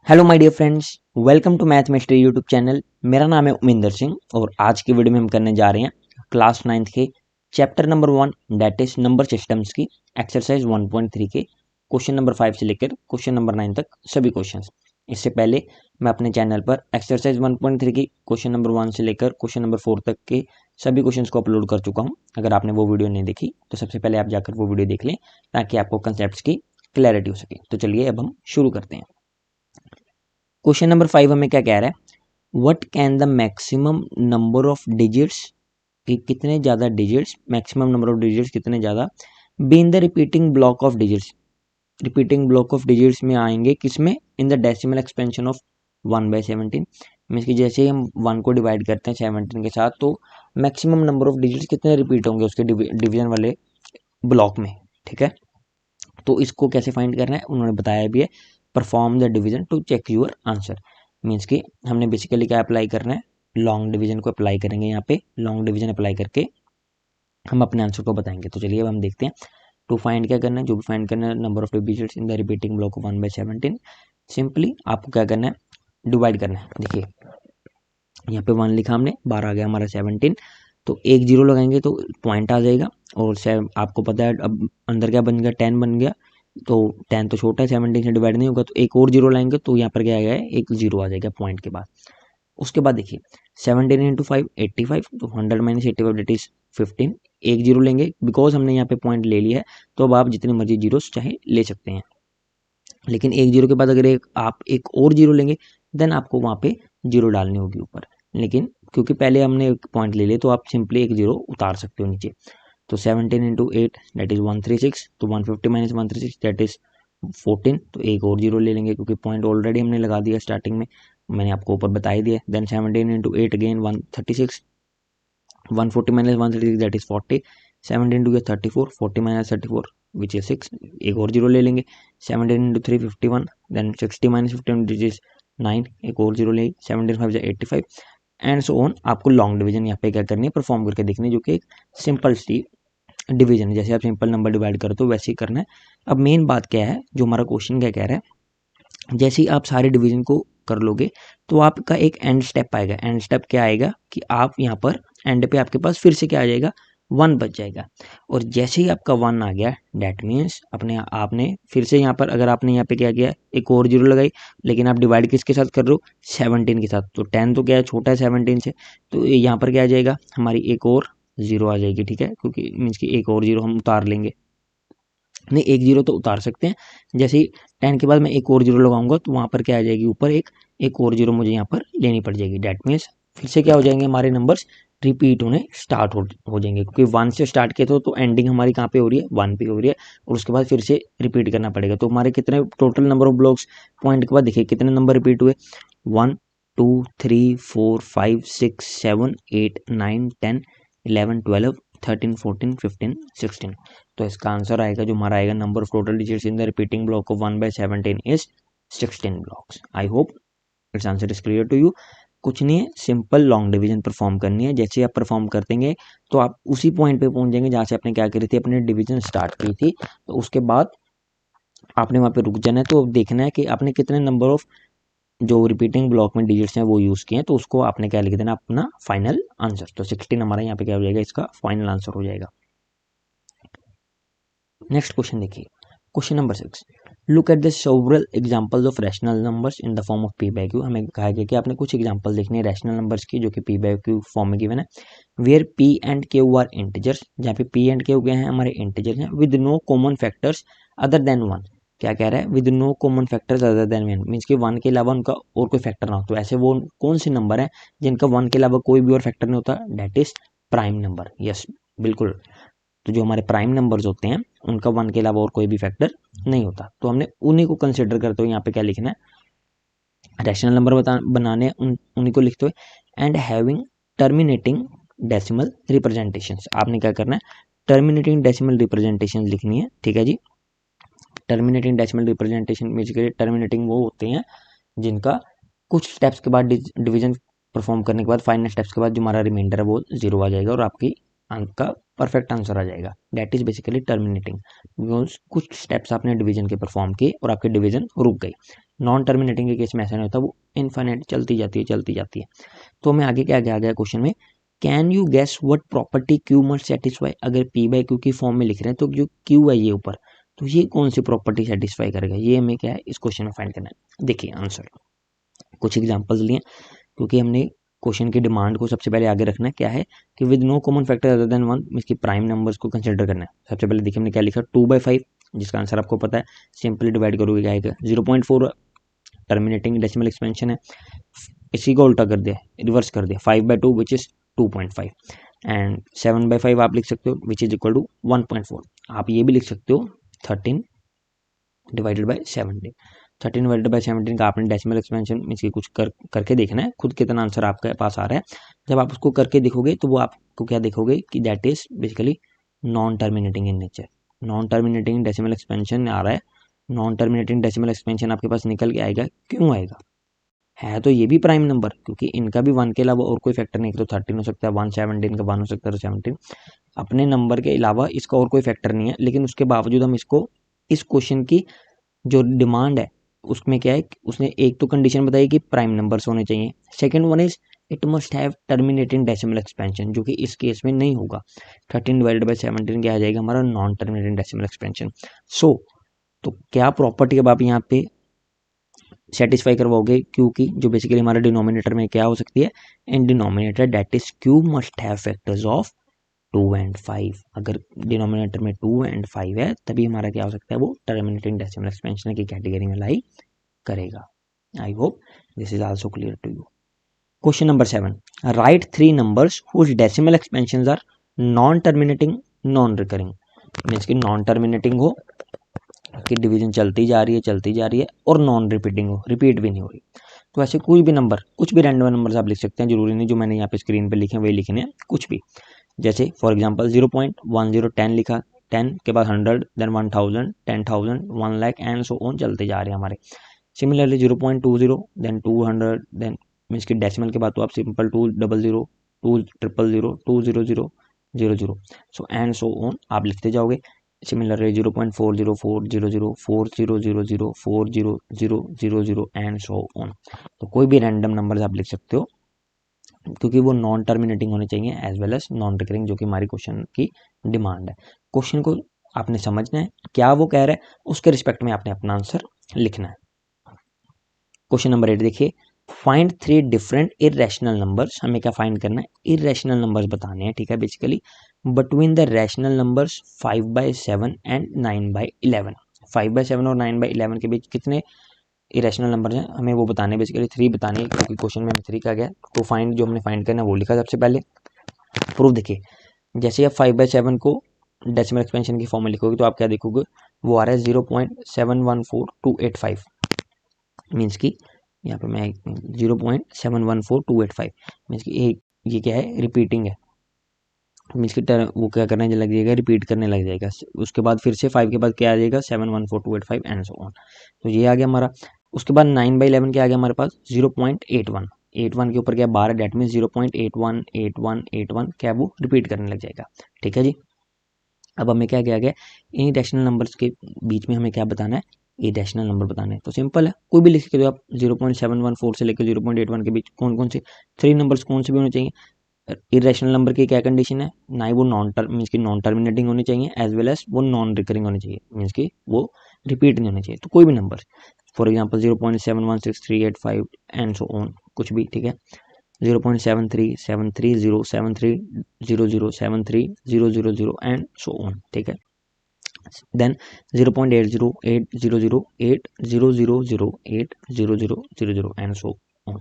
Hello my dear friends, welcome to math mystery YouTube channel. मेरा नाम है उमिंदर सिंह और आज की वीडियो में हम करने जा रहे हैं क्लास 9th के chapter number 1 that is number systems की एक्सरसाइज 1.3 के क्वेश्चन नंबर 5 से लेकर क्वेश्चन नंबर 9 तक सभी क्वेश्चंस। इससे पहले मैं अपने चैनल पर एक्सरसाइज 1.3 की क्वेश्चन नंबर 1 से लेकर क्वेश्चन नंबर 4 तक के सभी क्वेश्चंस को अपलोड कर चुका हूँ। अगर आपने वो वीडियो नहीं देखी तो सबसे पहले आप जाकर वो वीडियो देख लें ताकि आपको कंसेप्ट की क्लैरिटी हो सके। तो चलिए अब हम शुरू करते हैं। क्वेश्चन नंबर 5 हमें क्या कह रहा है, what can the maximum number of digits, कि कितने ज़्यादा digits, maximum number of digits कितने ज़्यादा be in the repeating block of digits. Repeating block of digits में आएंगे किसमें, in the decimal expansion of 1/17। Means कि जैसे ही हम 1 को डिवाइड करते हैं 17 के साथ तो मैक्सिमम नंबर ऑफ डिजिट्स कितने रिपीट होंगे उसके डिवीजन वाले ब्लॉक में। ठीक है, तो इसको कैसे फाइंड करना है उन्होंने बताया भी है, perform the division to check your answer. Means कि हमने बेसिकली क्या अप्लाई करना है, लॉन्ग डिवीजन को अप्लाई करेंगे। यहाँ पे लॉन्ग डिवीजन अप्लाई करके हम अपने आंसर को बताएंगे। तो चलिए अब हम देखते हैं टू फाइंड क्या करना है। जो भी फाइंड करना है number of digits in the repeating block of 1/17, simply आपको क्या करना है, डिवाइड करना है। देखिए यहाँ पे 1 लिखा हमने, 12 आ गया हमारा 17, तो एक जीरो लगाएंगे तो पॉइंट आ जाएगा। और आपको पता है अब अंदर क्या बन गया, 10 बन गया। तो 10 तो छोटा है, 17 से डिवाइड नहीं होगा, तो एक और जीरो लाएंगे तो यहाँ पर क्या आएगा, एक जीरो आ जाएगा पॉइंट के बाद। उसके बाद देखिए 17 इंटू 5 85, तो 100 माइनस 85 डेट इज 15। एक जीरो लेंगे बिकॉज हमने यहाँ पे पॉइंट ले लिया है, तो अब आप जितने मर्जी जीरो चाहे ले सकते हैं। लेकिन एक जीरो के बाद अगर आप एक और जीरो लेंगे देन आपको वहाँ पे जीरो डालनी होगी ऊपर। लेकिन क्योंकि पहले हमने एक पॉइंट ले लिया तो आप सिंपली एक जीरो उतार सकते हो नीचे। तो 17 इंटू 8 दैट इज 136, तो 150 माइनस 136 दैट इज 14। तो एक और जीरो ले लेंगे क्योंकि पॉइंट ऑलरेडी हमने लगा दिया स्टार्टिंग में, मैंने आपको ऊपर बता ही दिया। Then 17 into 8 again 136, 140 minus 136 that is 40, 17 into 34, 40 minus 34 which is 6। एक और जीरो ले लेंगे, 17 into 3 51, then 60 minus 15 which is 9, एक और जीरो ले, 17 5 85 एंड सो ऑन। आपको लॉन्ग डिवीजन यहाँ पे क्या करनी है, परफॉर्म करके देखनी है, जो कि एक सिंपल सी डिवीजन है। जैसे आप सिंपल नंबर डिवाइड करते हो वैसे ही करना है। अब मेन बात क्या है, जो हमारा क्वेश्चन क्या कह रहा है, जैसे ही आप सारे डिवीजन को कर लोगे तो आपका एक एंड स्टेप आएगा। एंड स्टेप क्या आएगा कि आप यहाँ पर एंड पे आपके पास फिर से क्या आ जाएगा, 1 बच जाएगा। और जैसे ही आपका 1 आ गया डैट मीन्स अपने आपने फिर से यहाँ पर, अगर आपने यहाँ पे क्या किया, एक और जीरो लगाई, लेकिन आप डिवाइड किसके साथ कर रहे हो, 17 के साथ। तो 10 तो क्या है, छोटा है 17 से, तो यहाँ पर क्या आ जाएगा, हमारी एक और जीरो आ जाएगी। ठीक है, क्योंकि मीन्स कि एक और जीरो हम उतार लेंगे, नहीं एक जीरो तो उतार सकते हैं। जैसे ही 10 के बाद मैं एक और जीरो लगाऊंगा तो वहाँ पर क्या आ जाएगी, ऊपर एक और जीरो मुझे यहाँ पर लेनी पड़ जाएगी। डैट मीन्स फिर से क्या हो जाएंगे, हमारे नंबर्स रिपीट होने स्टार्ट हो जाएंगे, क्योंकि 1 से स्टार्ट किए तो एंडिंग हमारी कहाँ पे हो रही है, 1 पे हो रही है। और उसके बाद फिर से रिपीट करना पड़ेगा। तो हमारे कितने total number of blocks, point के बाद देखिए कितने नंबर रिपीट हुए, 1 2 3 4 5 6 7 8 9 10 11 12 13 14 15 16। तो इसका आंसर आएगा, जो हमारा आएगा, number of total digits in the repeating block of 1/17 is 16 blocks. I hope it's answer is clear to you. कुछ नहीं है, सिंपल लॉन्ग डिवीजन परफॉर्म करनी है। जैसे आप परफॉर्म करतेंगे तो आप उसी पॉइंट पे पहुंच जाएंगे जहाँ से आपने क्या करी थी, अपने डिवीजन स्टार्ट की थी। तो उसके बाद आपने वहाँ पे रुक जाना है। तो देखना है कि आपने कितने नंबर ऑफ जो रिपीटिंग ब्लॉक में डिजिट्स हैं वो यूज़ किए हैं, तो उसको आपने क्या लिख देना, अपना फाइनल आंसर। तो 16 हमारा यहाँ पे क्या हो जाएगा, इसका फाइनल आंसर हो जाएगा। नेक्स्ट क्वेश्चन देखिए, question number 6, look at the several examples of rational numbers in the form of P by Q. हमें कहा गया कि आपने कुछ एग्जांपल देखने हैं रैशनल नंबर्स की जो कि पी बाई क्यू फॉर्म में गिवन है। Where P and Q are integers, जहाँ पे पी एंड क्यू क्या है, हमारे इंटीजर्स हैं, with no common factors other than 1। क्या कह रहा है, with no common factors other than 1, means कि 1 के अलावा उनका और कोई फैक्टर ना हो। तो ऐसे वो कौन से नंबर है जिनका 1 के अलावा कोई भी और फैक्टर नहीं होता, that is prime number. Yes बिल्कुल, तो जो हमारे प्राइम नंबर्स होते हैं उनका 1 के अलावा और कोई भी फैक्टर नहीं होता। तो हमने उन्हीं को कंसिडर करते हुए यहाँ पे क्या लिखना है, रैशनल नंबर बनाने उन्हीं को लिखते हुए, and having terminating decimal representations. आपने क्या करना है, टर्मिनेटिंग डेसिमल रिप्रेजेंटेशन लिखनी है। ठीक है जी, टर्मिनेटिंग डेसिमल रिप्रेजेंटेशन मीन्स के टर्मिनेटिंग वो होते हैं जिनका कुछ स्टेप्स के बाद डिवीजन परफॉर्म करने के बाद, फाइनल स्टेप्स के बाद जो हमारा रिमाइंडर है वो जीरो आ जाएगा और आपकी अंक का परफेक्ट आंसर आ जाएगा। That is basically terminating, because कुछ स्टेप्स आपने डिवीजन के परफॉर्म किए और आपके डिवीजन रुक गई। नॉन टर्मिनेटिंग के केस में ऐसा नहीं होता, वो इनफाइनाइट चलती जाती है। तो हमें आगे क्या आ गया क्वेश्चन में, can you guess what property Q must satisfy. अगर पी बाई क्यू की फॉर्म में लिख रहे हैं तो जो क्यू है ये ऊपर, तो ये कौन सी प्रॉपर्टी सेटिस्फाई करेगा, ये हमें क्या है इस क्वेश्चन में फाइंड करना है। देखिए आंसर, कुछ एग्जांपल्स लिए क्योंकि हमने क्वेश्चन की डिमांड को सबसे पहले आगे रखना है, क्या है कि with no common factor other than 1, इसकी प्राइम नंबर्स को कंसिडर करना है। सबसे पहले देखिए हमने क्या लिखा 2/5, जिसका आंसर आपको पता है, सिंपली डिवाइड करोगे क्या आएगा 0.4, टर्मिनेटिंग डेसिमल एक्सपेंशन है, इसी को उल्टा कर दिया, रिवर्स कर दिया 5/2 विच इज 2.5 एंड 7/5 आप लिख सकते हो विच इज इक्वल टू 1.4। आप ये भी लिख सकते हो 13 डिवाइडेड बाई 17। 13 डिवाइडेड बाई 17 का आपने डेसिमल एक्सपेंशन मीन्स की कुछ करके देखना है खुद कितना आंसर आपके पास आ रहा है। जब आप उसको करके देखोगे तो वो आपको क्या देखोगे कि that is basically non terminating in nature. Non terminating decimal expansion आ रहा है, नॉन टर्मिनेटिंग डेसिमल एक्सपेंशन आपके पास निकल के आएगा, क्यों आएगा, है तो ये भी प्राइम नंबर, क्योंकि इनका भी 1 के अलावा और कोई फैक्टर नहीं, तो 13 हो सकता है 1, 17 का 1 हो सकता है तो 17, अपने नंबर के अलावा इसका और कोई फैक्टर नहीं है। लेकिन उसके बावजूद हम इसको इस क्वेश्चन की जो डिमांड है उसमें क्या है, उसने एक तो कंडीशन बताई कि प्राइम नंबर्स होने चाहिए, second one is it must have terminating decimal expansion, जो कि इस केस में नहीं होगा। 13 डिवाइडेड बाई 17 क्या आ जाएगा हमारा नॉन टर्मिनेटिंग डेसिमल एक्सपेंशन। सो तो क्या प्रॉपर्टी अब आप यहाँ पे सेटिस्फाई करवाओगे, क्योंकि जो बेसिकली हमारा डिनोमिनेटर में क्या हो सकती है, in denominator that is Q must have factors of 2 and 5। अगर डिनोमिनेटर में 2 एंड 5 है तभी हमारा क्या हो सकता है, वो टर्मिनेटिंग डेसिमल एक्सपेंशन की कैटेगरी में लाई करेगा। I hope this is also clear to you. Question number 7, write 3 numbers whose decimal expansions are non terminating non recurring. Means कि नॉन टर्मिनेटिंग हो कि डिवीजन चलती जा रही है और नॉन रिपीटिंग हो, रिपीट भी नहीं हो रही। तो ऐसे कोई भी नंबर, कुछ भी रैंडम नंबर्स आप लिख सकते हैं, जरूरी नहीं जो मैंने यहाँ पे स्क्रीन पे लिखे हैं वही लिखने हैं, कुछ भी। जैसे फॉर एग्जांपल 0.1010 लिखा, 10 के बाद 100, देन 1000, 10,000, 1 लाख एंड सो ऑन चलते जा रहे हैं हमारे। सिमिलरली 0.20, देन 200, देन मीन्स की डेसिमल के बाद तो आप simple 200, 200, 200, 00, so and so on आप लिखते जाओगे। Similarly 0.404000, 4000, 400000 and so on. तो कोई भी रैंडम नंबर्स आप लिख सकते हो, क्योंकि वो नॉन टर्मिनेटिंग होने चाहिए as well as non recurring, जो कि हमारी क्वेश्चन की डिमांड है। क्वेश्चन को आपने समझना है क्या वो कह रहा है, उसके रिस्पेक्ट में आपने अपना आंसर लिखना है। क्वेश्चन नंबर 8 देखिए, फाइंड 3 डिफरेंट इरेशनल नंबर्स। हमें क्या फाइंड करना है, इरेशनल नंबर्स बताने हैं, ठीक है, basically between the rational numbers 5/7 and 9/11। 5/7 और 9/11 के बीच कितने इरेशनल नंबर हैं हमें वो बताने, बेसिकली 3 बताने हैं, क्योंकि क्वेश्चन में 3 का गया। तो फाइंड जो हमने फाइंड करना है वो लिखा सबसे पहले। प्रूफ देखिए, जैसे आप 5/7 को डेसिमल एक्सपेंशन की फॉर्म में लिखोगे तो आप क्या देखोगे, वो आ रहा है 0.714285। मीन्स की यहाँ पे मैं 0.714285 मीन्स की ये क्या है, रिपीटिंग है। मीन्स की वो क्या करने लग जाएगा, रिपीट करने लग जाएगा। उसके बाद फिर से 5 के बाद क्या आ जाएगा 714285 एंड सो ऑन। तो ये आ गया हमारा। उसके बाद 9/11 क्या आ गया हमारे पास 0.81, 81 के ऊपर क्या 12, डेट मीन 0.818181 क्या वो रिपीट करने लग जाएगा। ठीक है जी। अब हमें क्या किया गया, इन रैशनल नंबर्स के बीच में हमें क्या बताना है, इरेशनल नंबर बताना है। तो सिंपल है, कोई भी लिख के दो आप, 0.714 से लेकर 0.81 के बीच कौन कौन से 3 नंबर्स कौन से भी होने चाहिए। इरेशनल नंबर की क्या कंडीशन है, ना ही वो नॉन मीन्स की नॉन टर्मिनेटिंग होनी चाहिए, एज वेल एज वो नॉन रिकरिंग होनी चाहिए, मीन्स की वो रिपीट नहीं होनी चाहिए। तो कोई भी number, for example 0.716385 and so on, कुछ भी, ठीक है। 0.73, 73, 0, एंड सो ऑन, ठीक है। Then 0.80, 800, 800, 800, and so on.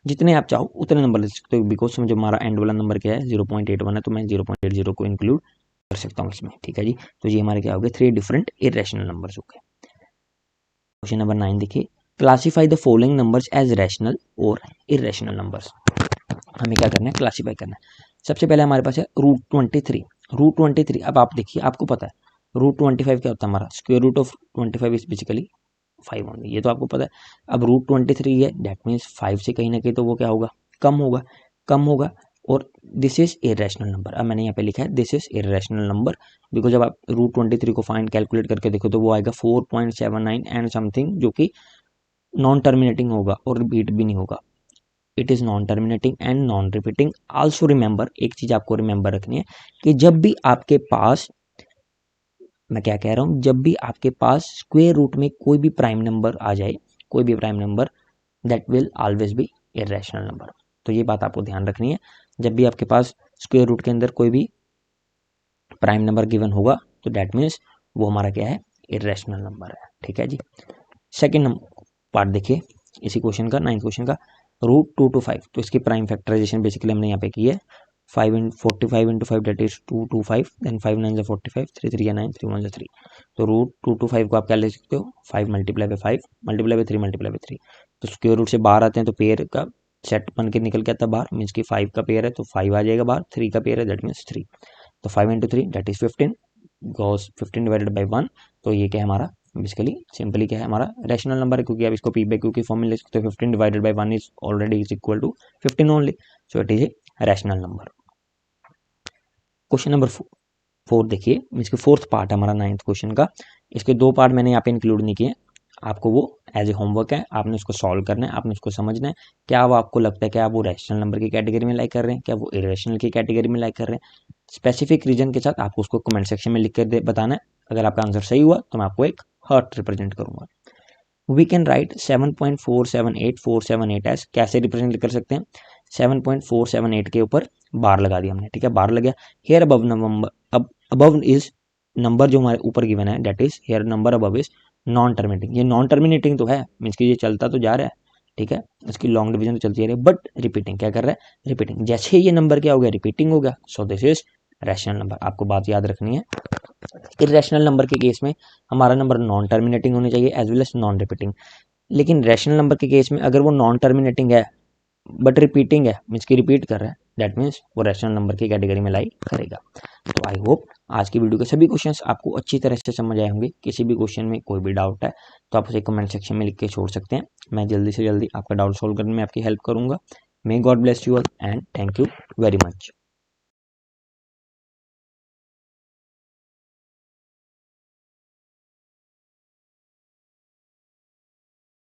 जितने आप चाहो उतने नंबर लिख सकते हो, बिकॉज जो हमारा एंड वाला नंबर क्या है 0.81 है, तो मैं 0.80 को इंक्लूड कर सकता हूँ इसमें। ठीक है जी। तो ये हमारे क्या हो गए, 3 डिफरेंट इरेशनल नंबर्स हो गए। क्वेश्चन नंबर 9 देखिए, classify the following numbers as rational और इरेशनल नंबर्स। हमें क्या करना है, क्लासीफाई करना है। सबसे पहले हमारे पास है √23। √23, अब आप देखिए, आपको पता है √25 क्या होता है हमारा, square root of 25 is basically 5 only, ये तो आपको पता है। अब √23 है, दैट मीन्स 5 से कहीं ना कहीं तो वो क्या होगा, कम होगा, कम होगा। और दिस इज इरेशनल नंबर। अब मैंने यहाँ पे लिखा है this is irrational number, because जब आप √23 को फाइंड कैलकुलेट करके देखो तो वो आएगा 4.79 एंड समथिंग, जो कि नॉन टर्मिनेटिंग होगा और रिपीट भी नहीं होगा। It is non terminating and non repeating. Also remember, एक चीज़ आपको रिमेंबर रखनी है कि जब भी आपके पास, मैं क्या कह रहा हूँ, जब भी आपके पास स्क्वायर रूट में कोई भी प्राइम नंबर आ जाए, कोई भी prime number, that will always be irrational number. तो ये बात आपको ध्यान रखनी है, जब भी आपके पास स्क्वायर रूट के अंदर कोई भी प्राइम नंबर गिवन होगा तो दैट मीन्स वो हमारा क्या है, इरेशनल नंबर है। ठीक है जी। सेकेंड पार्ट देखिए इसी क्वेश्चन का, 9th क्वेश्चन का, √2 to 5। तो इसकी प्राइम फैक्टराइजेशन बेसिकली हमने यहाँ पे की है। 45 into 5 दैट इज 225, देन 5 9 जा 45, 3 3 9, 3 1 जा 3। तो √2 to 5 को आप क्या ले सकते हो, 5 multiply by 5 multiply by 3 multiply by 3। तो स्क्वायर रूट से बाहर आते हैं तो पेयर का सेट बन के निकल के आता है बाहर, मीन्स की 5 का पेयर है तो 5 आ जाएगा बाहर, 3 का पेयर है दैट मीन्स 3। तो 5 into 3 that is 15, Gauss 15 divided by 1। तो ये क्या है हमारा, बेसिकली सिंपली क्या है हमारा रैशनल नंबर है, क्योंकि आप इसको पी बाई क्यू की फॉर्म में ले सकते हो। 15 divided by 1 is already is equal to 15 only, so it is a rational number. Question number 4 देखिए, इसके फोर्थ पार्ट है हमारा 9th क्वेश्चन का। इसके 2 पार्ट मैंने यहाँ पे इंक्लूड नहीं किए, आपको वो एज ए होमवर्क है, आपने उसको सॉल्व करना है, आपने उसको समझना है। क्या वो आपको लगता है क्या वो रैशनल नंबर की कैटेगरी में लाइक कर रहे हैं, क्या वो इरेशनल की कैटेगरी में लाइक कर रहे हैं, स्पेसिफिक रीजन के साथ आपको उसको कमेंट सेक्शन में लिख कर बताना है। अगर आपका आंसर सही हुआ तो मैं आपको एक हार्ट रिप्रेजेंट करूंगा। वी कैन राइट 7.478478 एस, कैसे रिप्रेजेंट कर सकते हैं, 7.478 के ऊपर बार लगा दिया हमने, ठीक है, बार लग गया। हेयर अबव नंबर, अब अबव इज नंबर जो हमारे ऊपर गिवन है, that is here number above is non terminating. ये नॉन टर्मिनेटिंग तो है, मीन्स कि ये चलता तो जा रहा है, ठीक है, इसकी लॉन्ग डिवीजन तो चलती जा रही है, बट रिपीटिंग क्या कर रहा है, रिपीटिंग। जैसे ये नंबर क्या हो गया, रिपीटिंग हो गया, so this is rational number. आपको बात याद रखनी है, इरेशनल नंबर के केस में हमारा नंबर नॉन टर्मिनेटिंग होनी चाहिए as well as non repeating. लेकिन रैशनल नंबर के केस में अगर वो नॉन टर्मिनेटिंग है बट रिपीटिंग है, मीन्स की रिपीट कर रहा है, दैट मीन्स वो रैशनल नंबर की कैटेगरी में लाई करेगा। तो आई होप आज की वीडियो के सभी क्वेश्चंस आपको अच्छी तरह से समझ आए होंगे। किसी भी क्वेश्चन में कोई भी डाउट है तो आप उसे कमेंट सेक्शन में लिख के छोड़ सकते हैं, मैं जल्दी से जल्दी आपका डाउट सॉल्व करने में आपकी हेल्प करूंगा। May God bless you all and thank you very much.